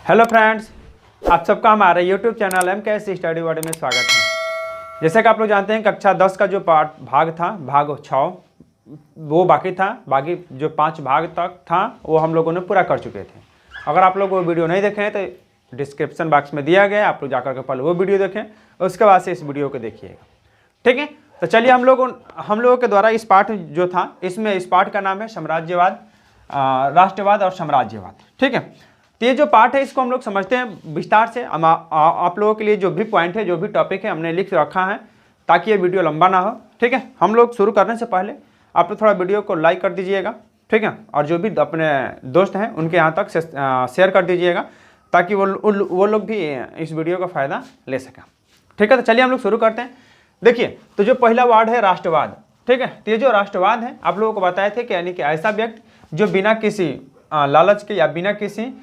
Hello friends, आप सबका हमारे YouTube channel MKS study world में स्वागत है। जैसे कि आप लोग जानते हैं कक्षा 10 का जो भाग था, भाग 6 वो बाकी था। बाकी जो 5 भाग तक था वो हम लोगों ने पूरा कर चुके थे। अगर आप लोग वो वीडियो नहीं देखे हैं तो डिस्क्रिप्शन बॉक्स में दिया गया, आप लोग जाकर के पहले वो वीडियो देखें, उसके बाद से इस वीडियो को देखिएगा। ठीक है, तो चलिए हम लोगों के द्वारा इस पाठ जो था, इसमें इस पाठ का नाम है साम्राज्यवाद, राष्ट्रवाद और साम्राज्यवाद। ठीक है, तो ये जो पार्ट है इसको हम लोग समझते हैं विस्तार से। आप लोगों के लिए जो भी पॉइंट है, जो भी टॉपिक है, हमने लिख रखा है ताकि ये वीडियो लंबा ना हो। ठीक है, हम लोग शुरू करने से पहले आप लोग थोड़ा वीडियो को लाइक कर दीजिएगा। ठीक है, और जो भी अपने दोस्त हैं उनके यहाँ तक शेयर कर दीजिएगा ताकि वो लोग भी इस वीडियो का फ़ायदा ले सकें। ठीक है, तो चलिए हम लोग शुरू करते हैं। देखिए, तो जो पहला वर्ड है राष्ट्रवाद। ठीक है, तो ये जो राष्ट्रवाद है आप लोगों को बताए थे कि यानी कि ऐसा व्यक्ति जो बिना किसी लालच के या बिना किसी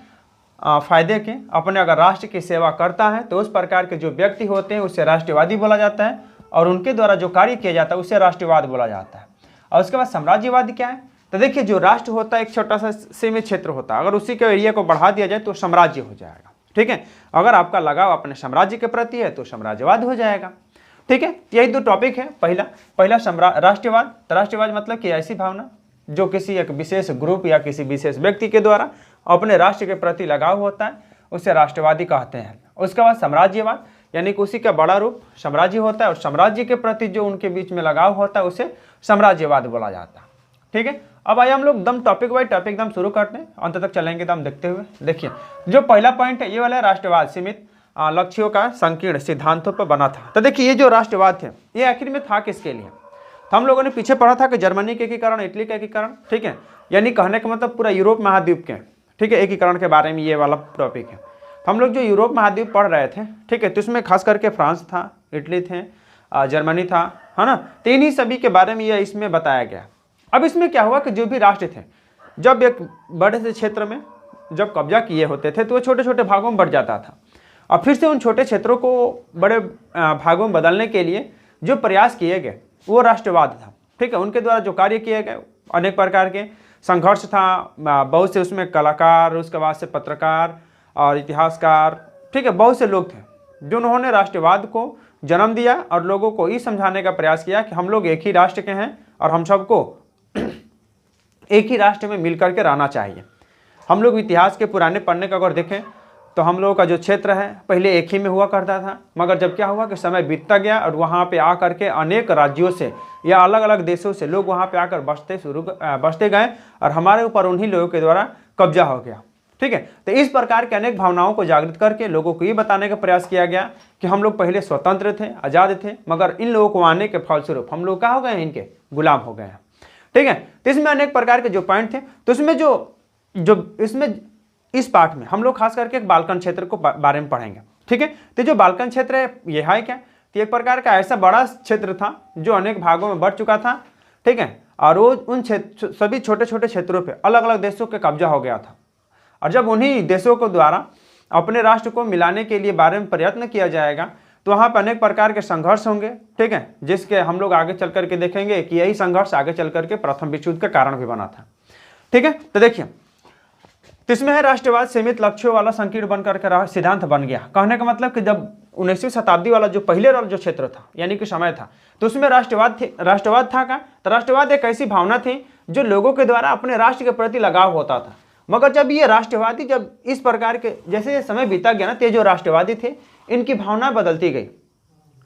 फायदे के अपने अगर राष्ट्र की सेवा करता है तो उस प्रकार के जो व्यक्ति होते हैं उससे राष्ट्रवादी बोला जाता है, और उनके द्वारा जो कार्य किया जाता है उससे राष्ट्रवाद बोला जाता है। और उसके बाद साम्राज्यवाद क्या है? तो देखिए, जो राष्ट्र होता है एक छोटा सा सीमित क्षेत्र होता है, अगर उसी के एरिया को बढ़ा दिया जाए तो साम्राज्य हो जाएगा। ठीक है, अगर आपका लगाव अपने साम्राज्य के प्रति है तो साम्राज्यवाद हो जाएगा। ठीक है, यही दो टॉपिक है। पहला राष्ट्रवाद। तो राष्ट्रवाद मतलब कि ऐसी भावना जो किसी एक विशेष ग्रुप या किसी विशेष व्यक्ति के द्वारा अपने राष्ट्र के प्रति लगाव होता है उसे राष्ट्रवादी कहते हैं। उसके बाद साम्राज्यवाद, यानी कि उसी का बड़ा रूप साम्राज्य होता है और साम्राज्य के प्रति जो उनके बीच में लगाव होता है उसे साम्राज्यवाद बोला जाता है। ठीक है, अब आइए हम लोग दम टॉपिक बाई टॉपिक दम शुरू करते हैं, अंत तक चलेंगे दम देखते हुए। देखिए, जो पहला पॉइंट है ये वाला राष्ट्रवाद सीमित लक्ष्यों का संकीर्ण सिद्धांतों पर बना था। तो देखिए, ये जो राष्ट्रवाद थे ये आखिर में था किसके लिए? तो हम लोगों ने पीछे पढ़ा था कि जर्मनी के एकीकरण, इटली के एकीकरण। ठीक है, यानी कहने का मतलब पूरा यूरोप महाद्वीप के, ठीक है, एकीकरण के बारे में ये वाला टॉपिक है। तो हम लोग जो यूरोप महाद्वीप पढ़ रहे थे, ठीक है, तो उसमें खास करके फ्रांस था, इटली थे, जर्मनी था, है ना। तो इन्हीं सभी के बारे में ये इसमें बताया गया। अब इसमें क्या हुआ कि जो भी राष्ट्र थे जब एक बड़े से क्षेत्र में जब कब्जा किए होते थे तो वो छोटे छोटे भागों में बढ़ जाता था, और फिर से उन छोटे क्षेत्रों को बड़े भागों में बदलने के लिए जो प्रयास किए गए वो राष्ट्रवाद था। ठीक है, उनके द्वारा जो कार्य किए गए अनेक प्रकार के संघर्ष था, बहुत से उसमें कलाकार, उसके बाद से पत्रकार और इतिहासकार, ठीक है, बहुत से लोग थे जो उन्होंने राष्ट्रवाद को जन्म दिया और लोगों को ये समझाने का प्रयास किया कि हम लोग एक ही राष्ट्र के हैं और हम सबको एक ही राष्ट्र में मिल करके रहना चाहिए। हम लोग इतिहास के पुराने पन्ने का अगर देखें तो हम लोगों का जो क्षेत्र है पहले एक ही में हुआ करता था, मगर जब क्या हुआ कि समय बीतता गया और वहाँ पे आकर के अनेक राज्यों से या अलग अलग देशों से लोग वहाँ पे आकर बसते गए और हमारे ऊपर उन्हीं लोगों के द्वारा कब्जा हो गया। ठीक है, तो इस प्रकार के अनेक भावनाओं को जागृत करके लोगों को ये बताने का प्रयास किया गया कि हम लोग पहले स्वतंत्र थे, आज़ाद थे, मगर इन लोगों को आने के फलस्वरूप हम लोग क्या हो गए हैं, इनके गुलाम हो गए हैं। ठीक है, तो इसमें अनेक प्रकार के जो पॉइंट थे, तो इसमें जो इसमें इस पाठ में हम लोग खास करके एक बाल्कन क्षेत्र को बारे में पढ़ेंगे। ठीक है, तो जो बाल्कन क्षेत्र है ये है क्या? तो एक प्रकार का ऐसा बड़ा क्षेत्र था जो अनेक भागों में बढ़ चुका था। ठीक है, और वो उन सभी छोटे छोटे क्षेत्रों पे अलग अलग देशों के कब्जा हो गया था, और जब उन्हीं देशों को द्वारा अपने राष्ट्र को मिलाने के लिए बारे में प्रयत्न किया जाएगा तो वहाँ पर अनेक प्रकार के संघर्ष होंगे। ठीक है, जिसके हम लोग आगे चल करके देखेंगे कि यही संघर्ष आगे चल करके प्रथम विश्व युद्ध का कारण भी बना था। ठीक है, तो देखिए, तो इसमें है राष्ट्रवाद सीमित लक्ष्यों वाला संकीर्ण बनकर के सिद्धांत बन गया। कहने का मतलब कि जब 19वीं शताब्दी वाला जो पहले वाला जो क्षेत्र था यानी कि समय था, तो उसमें राष्ट्रवाद था का? तो राष्ट्रवाद एक ऐसी भावना थी जो लोगों के द्वारा अपने राष्ट्र के प्रति लगाव होता था। मगर जब ये राष्ट्रवादी जब इस प्रकार के जैसे समय बीता गया ना, तो जो राष्ट्रवादी थे इनकी भावना बदलती गई।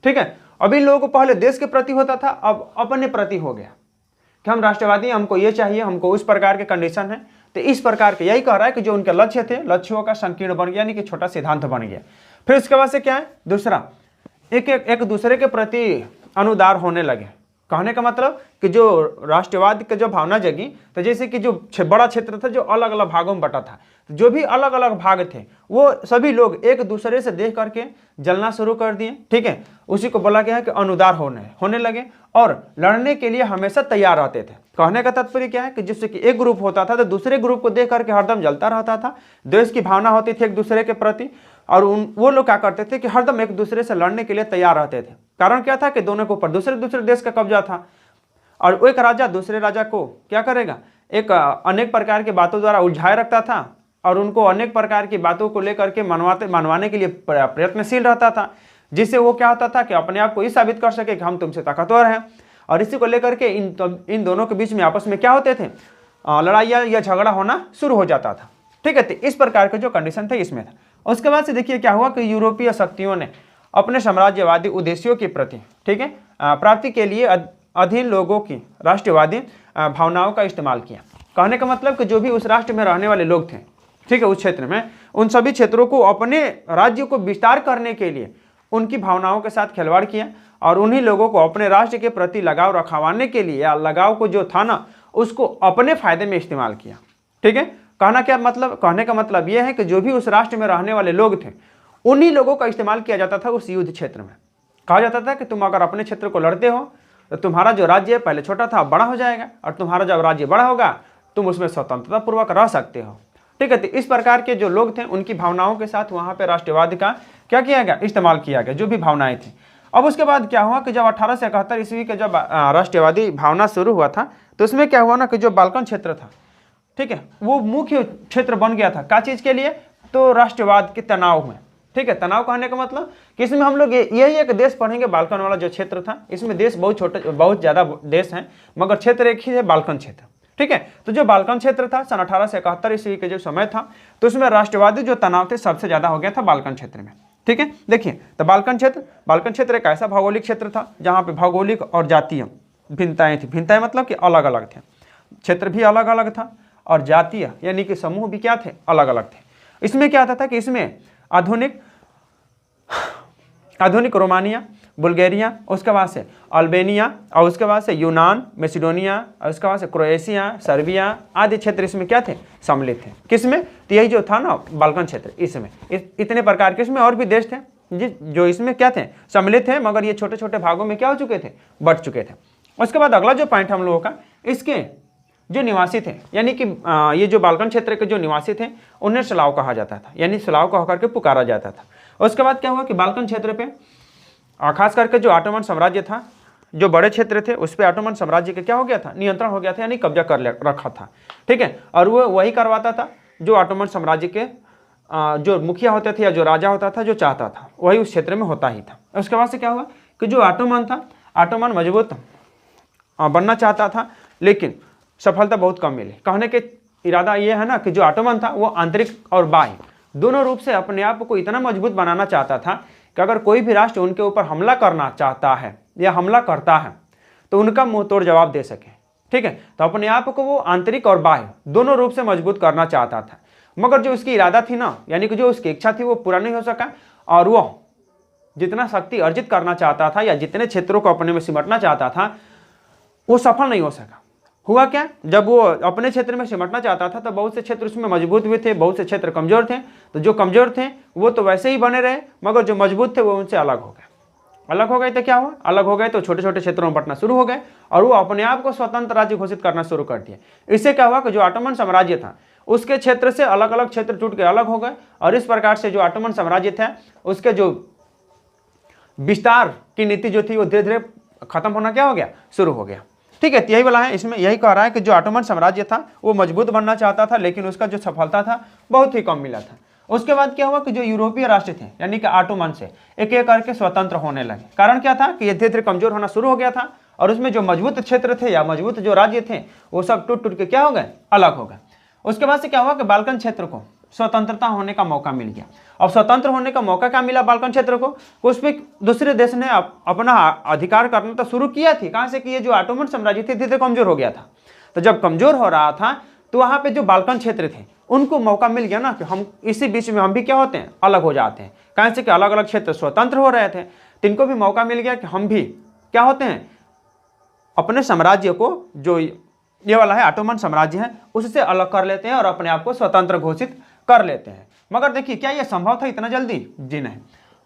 ठीक है, अभी लोगों को पहले देश के प्रति होता था, अब अपने प्रति हो गया कि हम राष्ट्रवादी, हमको ये चाहिए, हमको उस प्रकार के कंडीशन है। तो इस प्रकार के यही कह रहा है कि जो उनके लक्ष्य थे, लक्ष्यों का संकीर्ण बन गया, यानी कि छोटा सिद्धांत बन गया। फिर उसके बाद से क्या है, दूसरा एक दूसरे के प्रति अनुदार होने लगे। कहने का मतलब कि जो राष्ट्रवाद की जो भावना जगी, तो जैसे कि जो बड़ा क्षेत्र था जो अलग अलग भागों में बटा था, जो भी अलग अलग भाग थे वो सभी लोग एक दूसरे से देख करके जलना शुरू कर दिए। ठीक है, उसी को बोला गया है कि अनुदार होने लगे और लड़ने के लिए हमेशा तैयार रहते थे। कहने का तात्पर्य क्या है कि जिससे कि एक ग्रुप होता था तो दूसरे ग्रुप को देख करके हरदम जलता रहता था, देश की भावना होती थी एक दूसरे के प्रति, और वो लोग क्या करते थे कि हरदम एक दूसरे से लड़ने के लिए तैयार रहते थे। कारण क्या था कि दोनों के ऊपर दूसरे देश का कब्जा था, और एक राजा दूसरे राजा को क्या करेगा, एक अनेक प्रकार की बातों द्वारा उलझाए रखता था और उनको अनेक प्रकार की बातों को लेकर के मनवाने के लिए प्रयत्नशील रहता था, जिससे वो क्या होता था कि अपने आप को ये साबित कर सके कि हम तुमसे ताकतवर हैं। और इसी को लेकर के इन दोनों के बीच में आपस में क्या होते थे, लड़ाई या झगड़ा होना शुरू हो जाता था। ठीक है, तो इस प्रकार के जो कंडीशन थे इसमें था। उसके बाद से देखिए क्या हुआ कि यूरोपीय शक्तियों ने अपने साम्राज्यवादी उद्देश्यों के प्रति, ठीक है, प्राप्ति के लिए अधीन लोगों की राष्ट्रवादी भावनाओं का इस्तेमाल किया। कहने का मतलब कि जो भी उस राष्ट्र में रहने वाले लोग थे, ठीक है, उस क्षेत्र में, उन सभी क्षेत्रों को अपने राज्य को विस्तार करने के लिए उनकी भावनाओं के साथ खिलवाड़ किया और उन्हीं लोगों को अपने राष्ट्र के प्रति लगाव रखवाने के लिए, या लगाव को जो था ना उसको अपने फायदे में इस्तेमाल किया। ठीक है, कहने का मतलब यह है कि जो भी उस राष्ट्र में रहने वाले लोग थे उन्हीं लोगों का इस्तेमाल किया जाता था उस युद्ध क्षेत्र में। कहा जाता था कि तुम अगर अपने क्षेत्र को लड़ते हो तो तुम्हारा जो राज्य है पहले छोटा था अब बड़ा हो जाएगा, और तुम्हारा जब राज्य बड़ा होगा तुम उसमें स्वतंत्रता पूर्वक रह सकते हो। ठीक है, तो इस प्रकार के जो लोग थे उनकी भावनाओं के साथ वहाँ पे राष्ट्रवाद का क्या किया गया, इस्तेमाल किया गया, जो भी भावनाएं थी। अब उसके बाद क्या हुआ कि जब 1871 ईस्वी के जब राष्ट्रवादी भावना शुरू हुआ था तो उसमें क्या हुआ ना कि जो बाल्कन क्षेत्र था, ठीक है, वो मुख्य क्षेत्र बन गया था। क्या चीज़ के लिए, तो राष्ट्रवाद के तनाव में। ठीक है, तनाव कहने का मतलब कि इसमें हम लोग यही एक देश पढ़ेंगे, बाल्कन वाला जो क्षेत्र था, इसमें देश बहुत छोटे, बहुत ज़्यादा देश हैं मगर क्षेत्र एक ही है, बाल्कन क्षेत्र। ठीक है, तो जो बाल्कन क्षेत्र था सन 1871 ईस्वी के जो समय था तो उसमें राष्ट्रवादी जो तनाव थे सबसे ज़्यादा हो गया था बाल्कन क्षेत्र में। ठीक है, देखिए तो बाल्कन क्षेत्र एक ऐसा भौगोलिक क्षेत्र था जहाँ पे भौगोलिक और जातीय भिन्नताएं थी। भिन्नताएं मतलब कि अलग अलग थे, क्षेत्र भी अलग अलग था और जातीय यानी कि समूह भी क्या थे, अलग अलग थे। इसमें क्या आता था कि इसमें आधुनिक रोमानिया, बुल्गारिया, उसके बाद से अल्बेनिया, और उसके बाद से यूनान, मैसिडोनिया, और उसके बाद से क्रोएशिया, सर्बिया आदि क्षेत्र इसमें क्या थे, सम्मिलित थे। किसमें, तो यही जो था ना बाल्कन क्षेत्र, इसमें इतने प्रकार के इसमें और भी देश थे जो इसमें क्या थे, सम्मिलित थे, मगर ये छोटे छोटे भागों में क्या हो चुके थे, बट चुके थे। उसके बाद अगला जो पॉइंट हम लोगों का, इसके जो निवासी थे यानी कि ये जो बाल्कन क्षेत्र के जो निवासी थे उन्हें स्लाव कहा जाता था, यानी स्लाव कह करके पुकारा जाता था। उसके बाद क्या हुआ कि बाल्कन क्षेत्र पे खास करके जो ऑटोमन साम्राज्य था, जो बड़े क्षेत्र थे उस पर ऑटोमन साम्राज्य का क्या हो गया था, नियंत्रण हो गया था, यानी कब्जा कर रखा था। ठीक है, और वो वही करवाता था जो ऑटोमन साम्राज्य के जो मुखिया होते थे या जो राजा होता था, जो चाहता था वही उस क्षेत्र में होता ही था। उसके बाद से क्या हुआ कि जो ऑटोमन था, ऑटोमन मजबूत बनना चाहता था लेकिन सफलता बहुत कम मिली। कहने के इरादा ये है ना कि जो ऑटोमन था वो आंतरिक और बाह्य दोनों रूप से अपने आप को इतना मजबूत बनाना चाहता था कि अगर कोई भी राष्ट्र उनके ऊपर हमला करना चाहता है या हमला करता है तो उनका मुंह तोड़ जवाब दे सके। ठीक है, तो अपने आप को वो आंतरिक और बाह्य दोनों रूप से मजबूत करना चाहता था, मगर जो उसकी इरादा थी ना, यानी कि जो उसकी इच्छा थी वो पूरा नहीं हो सका, और वो जितना शक्ति अर्जित करना चाहता था या जितने क्षेत्रों को अपने में सिमटना चाहता था वो सफल नहीं हो सका। हुआ क्या, जब वो अपने क्षेत्र में सिमटना चाहता था तो बहुत से क्षेत्र उसमें मजबूत भी थे, बहुत से क्षेत्र कमजोर थे। तो जो कमजोर थे वो तो वैसे ही बने रहे, मगर जो मजबूत थे वो उनसे अलग हो गए। तो क्या हुआ, अलग हो गए तो छोटे छोटे क्षेत्रों में बंटना शुरू हो गए और वो अपने आप को स्वतंत्र राज्य घोषित करना शुरू कर दिया। इससे क्या हुआ कि जो ऑटोमन साम्राज्य था उसके क्षेत्र से अलग अलग क्षेत्र टूट के अलग हो गए, और इस प्रकार से जो ऑटोमन साम्राज्य था उसके जो विस्तार की नीति जो थी वो धीरे धीरे खत्म होना क्या हो गया, शुरू हो गया। ठीक है, यही वाला है, इसमें यही कह रहा है कि जो ऑटोमन साम्राज्य था वो मजबूत बनना चाहता था लेकिन उसका जो सफलता था बहुत ही कम मिला था। उसके बाद क्या हुआ कि जो यूरोपीय राष्ट्र थे यानी कि ऑटोमन से एक एक करके स्वतंत्र होने लगे। कारण क्या था कि ये धीरे धीरे कमजोर होना शुरू हो गया था और उसमें जो मजबूत क्षेत्र थे या मजबूत जो राज्य थे वो सब टूट टूट के क्या हो गए, अलग हो गए। उसके बाद से क्या हुआ कि बाल्कन क्षेत्र को स्वतंत्रता होने का मौका मिल गया। अब स्वतंत्र होने का मौका क्या मिला बाल्कन क्षेत्र को, उस पर दूसरे देश ने अपना अधिकार करना तो शुरू किया थी। कहाँ से कि ये जो ऑटोमन साम्राज्य थे धीरे धीरे कमजोर हो गया था। तो जब कमजोर हो रहा था तो वहाँ पे जो बाल्कन क्षेत्र थे उनको मौका मिल गया ना कि हम इसी बीच में हम भी क्या होते हैं, अलग हो जाते हैं। कहाँ से कि अलग अलग क्षेत्र स्वतंत्र हो रहे थे तो इनको भी मौका मिल गया कि हम भी क्या होते हैं, अपने साम्राज्य को जो ये वाला है ऑटोमन साम्राज्य है उससे अलग कर लेते हैं और अपने आप को स्वतंत्र घोषित कर लेते हैं। मगर देखिए क्या यह संभव था इतना जल्दी? जी नहीं।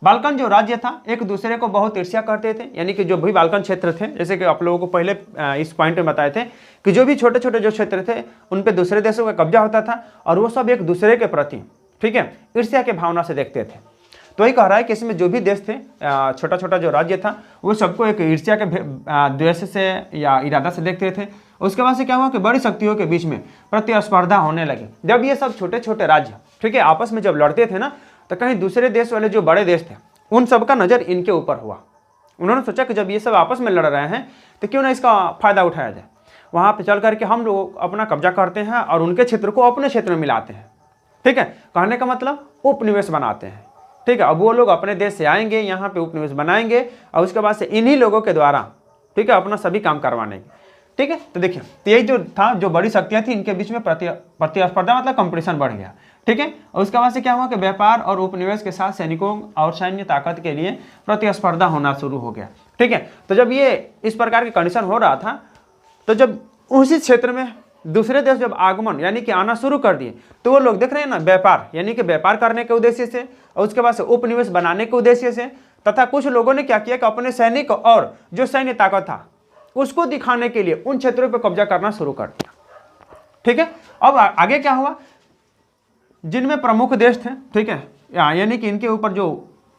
बाल्कन जो राज्य था एक दूसरे को बहुत ईर्ष्या करते थे, यानी कि जो भी बाल्कन क्षेत्र थे, जैसे कि आप लोगों को पहले इस पॉइंट में बताए थे कि जो भी छोटे छोटे जो क्षेत्र थे उन पे दूसरे देशों का कब्जा होता था और वो सब एक दूसरे के प्रति, ठीक है, ईर्ष्या के भावना से देखते थे। तो वही कह रहा है कि इसमें जो भी देश थे, छोटा छोटा जो राज्य था, वो सबको एक ईर्ष्या के द्वेष से या इरादा से देखते थे। उसके बाद से क्या हुआ कि बड़ी शक्तियों के बीच में प्रतिस्पर्धा होने लगी। जब ये सब छोटे छोटे राज्य, ठीक है, आपस में जब लड़ते थे ना, तो कहीं दूसरे देश वाले जो बड़े देश थे उन सब का नज़र इनके ऊपर हुआ। उन्होंने सोचा कि जब ये सब आपस में लड़ रहे हैं तो क्यों ना इसका फ़ायदा उठाया जाए। वहाँ पे चल करके हम लोग अपना कब्जा करते हैं और उनके क्षेत्र को अपने क्षेत्र में मिलाते हैं। ठीक है, कहने का मतलब उपनिवेश बनाते हैं। ठीक है, अब वो लोग अपने देश से आएंगे, यहाँ पे उपनिवेश बनाएंगे और उसके बाद से इन्हीं लोगों के द्वारा, ठीक है, अपना सभी काम करवाने। ठीक है, तो देखिए, तो यही जो था, जो बड़ी शक्तियाँ थी, इनके बीच में प्रतिस्पर्धा मतलब कंपटीशन बढ़ गया। ठीक है, और उसके बाद से क्या हुआ कि व्यापार और उपनिवेश के साथ सैनिकों और सैन्य ताकत के लिए प्रतिस्पर्धा होना शुरू हो गया। ठीक है, तो जब ये इस प्रकार की कंडीशन हो रहा था, तो जब उसी क्षेत्र में दूसरे देश जब आगमन यानी कि आना शुरू कर दिए, तो वो लोग देख रहे हैं ना, व्यापार यानी कि व्यापार करने के उद्देश्य से और उसके बाद से उपनिवेश बनाने के उद्देश्य से, तथा कुछ लोगों ने क्या किया कि अपने सैनिक और जो सैन्य ताकत था उसको दिखाने के लिए उन क्षेत्रों पर कब्जा करना शुरू कर दिया। ठीक है, अब आगे क्या हुआ, जिनमें प्रमुख देश थे, ठीक है, यानी कि इनके ऊपर जो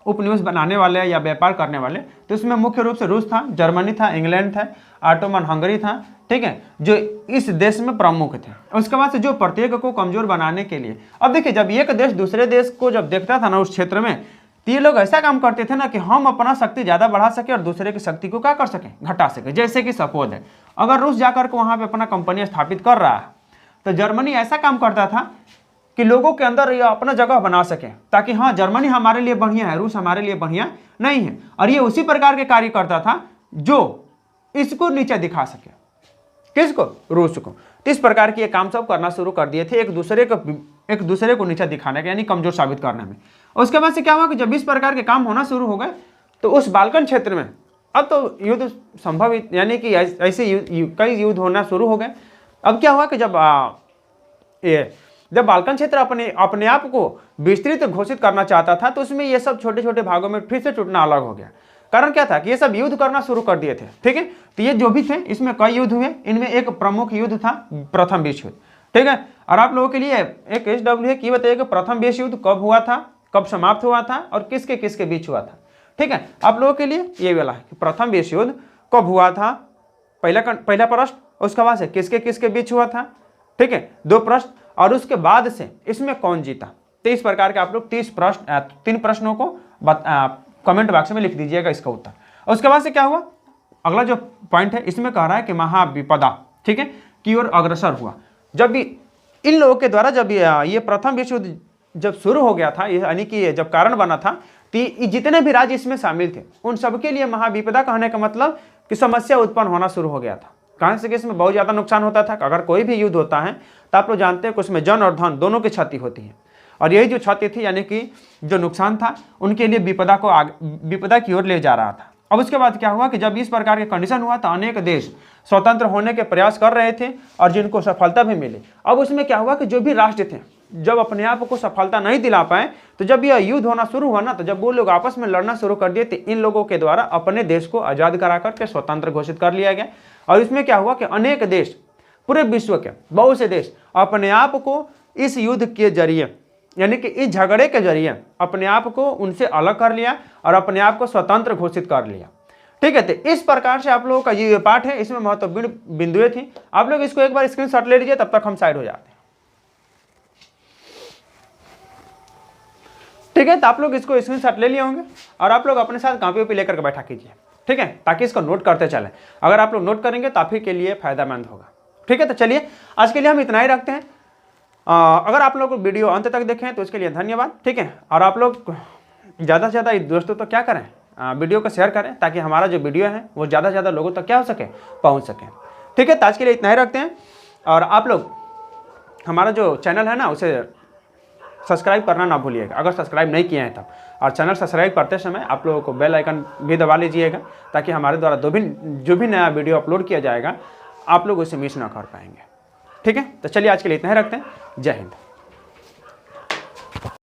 उपनिवेश बनाने वाले या व्यापार करने वाले, तो इसमें मुख्य रूप से रूस था, जर्मनी था, इंग्लैंड था, ऑटोमन हंगरी था। ठीक है, जो इस देश में प्रमुख थे। उसके बाद से जो प्रत्येक को कमजोर बनाने के लिए, अब देखिए, जब एक देश दूसरे देश को जब देखता था ना उस क्षेत्र में, तो ये लोग ऐसा काम करते थे ना कि हम अपना शक्ति ज़्यादा बढ़ा सके और दूसरे की शक्ति को क्या कर सके, घटा सके। जैसे कि सपोज है, अगर रूस जाकर के वहाँ पर अपना कंपनी स्थापित कर रहा है, तो जर्मनी ऐसा काम करता था कि लोगों के अंदर ये अपना जगह बना सके, ताकि हाँ, जर्मनी हमारे लिए बढ़िया है, रूस हमारे लिए बढ़िया नहीं है। और ये उसी प्रकार के कार्य करता था जो इसको नीचे दिखा सके, किसको, रूस को। तो इस प्रकार के काम सब करना शुरू कर दिए थे, एक दूसरे को नीचे दिखाने के, यानी कमजोर साबित करने में। उसके बाद से क्या हुआ कि जब इस प्रकार के काम होना शुरू हो गए, तो उस बाल्कन क्षेत्र में अब तो युद्ध संभव, यानी कि ऐसे कई युद्ध होना शुरू हो गए। अब क्या हुआ कि जब बाल्कन क्षेत्र अपने आप को विस्तृत घोषित करना चाहता था, तो उसमें ये सब छोटे छोटे भागों में फिर से टूटना अलग हो गया। कारण क्या था कि ये सब युद्ध करना शुरू कर दिए थे। ठीक है, तो ये जो भी थे, इसमें कई युद्ध हुए, इनमें एक प्रमुख युद्ध था प्रथम विश्व युद्ध। ठीक है, और आप लोगों के लिए एक SW है कि बताइए कि प्रथम विश्व युद्ध कब हुआ था, कब समाप्त हुआ था और किसके किसके बीच हुआ था। ठीक है, आप लोगों के लिए ये वाला है कि प्रथम विश्व युद्ध कब हुआ था, पहला प्रश्न, उसके बाद से किसके किसके बीच हुआ था। ठीक है, 2 प्रश्न, और उसके बाद से इसमें कौन जीता। तो इस प्रकार के आप लोग 3 प्रश्नों को कमेंट बॉक्स में लिख दीजिएगा इसका उत्तर। और उसके बाद से क्या हुआ, अगला जो पॉइंट है इसमें कह रहा है कि महाविपदा, ठीक है, की ओर अग्रसर हुआ। जब भी इन लोगों के द्वारा जब ये प्रथम विश्व युद्ध जब शुरू हो गया था, यानी कि जब कारण बना था, तो जितने भी राज्य इसमें शामिल थे उन सबके लिए महाविपदा कहने का मतलब कि समस्या उत्पन्न होना शुरू हो गया था। कहाँ से कि इसमें बहुत ज़्यादा नुकसान होता था। अगर कोई भी युद्ध होता है तो आप लोग जानते हैं कि उसमें जन और धन दोनों की क्षति होती है, और यही जो क्षति थी, यानी कि जो नुकसान था, उनके लिए विपदा की ओर ले जा रहा था। अब उसके बाद क्या हुआ कि जब इस प्रकार के कंडीशन हुआ तो अनेक देश स्वतंत्र होने के प्रयास कर रहे थे और जिनको सफलता भी मिली। अब उसमें क्या हुआ कि जो भी राष्ट्र थे, जब अपने आप को सफलता नहीं दिला पाए, तो जब यह युद्ध होना शुरू हुआ ना, तो जब वो लोग आपस में लड़ना शुरू कर दिए, तो इन लोगों के द्वारा अपने देश को आज़ाद करा करके स्वतंत्र घोषित कर लिया गया। और इसमें क्या हुआ कि अनेक देश, पूरे विश्व के बहुत से देश अपने आप को इस युद्ध के जरिए, यानी कि इस झगड़े के जरिए अपने आप को उनसे अलग कर लिया और अपने आप को स्वतंत्र घोषित कर लिया। ठीक है, तो इस प्रकार से आप लोगों का ये पाठ है, इसमें महत्वपूर्ण बिंदुएं थी। आप लोग इसको एक बार स्क्रीनशॉट ले लीजिए, तब तक हम साइड हो जाते हैं। ठीक है, तो आप लोग इसको स्क्रीनशॉट ले लिए होंगे और आप लोग अपने साथ कॉपी पे लेकर के बैठा कीजिए। ठीक है, ताकि इसको नोट करते चलें। अगर आप लोग नोट करेंगे तो आप ही के लिए फायदेमंद होगा। ठीक है, तो चलिए आज के लिए हम इतना ही रखते हैं। अगर आप लोग वीडियो अंत तक देखें तो उसके लिए धन्यवाद। ठीक है, और आप लोग ज़्यादा से ज़्यादा दोस्तों तो क्या करें, वीडियो को शेयर करें, ताकि हमारा जो वीडियो है वो ज़्यादा से ज़्यादा लोगों तक क्या हो सके, पहुँच सके। ठीक है, तो आज के लिए इतना ही रखते हैं। और आप लोग हमारा जो चैनल है ना, उसे सब्सक्राइब करना ना भूलिएगा, अगर सब्सक्राइब नहीं किए हैं तब। और चैनल सब्सक्राइब करते समय आप लोगों को बेल आइकन भी दबा लीजिएगा, ताकि हमारे द्वारा जो भी नया वीडियो अपलोड किया जाएगा आप लोग उसे मिस ना कर पाएंगे। ठीक है, तो चलिए आज के लिए इतना ही रखते हैं। जय हिंद।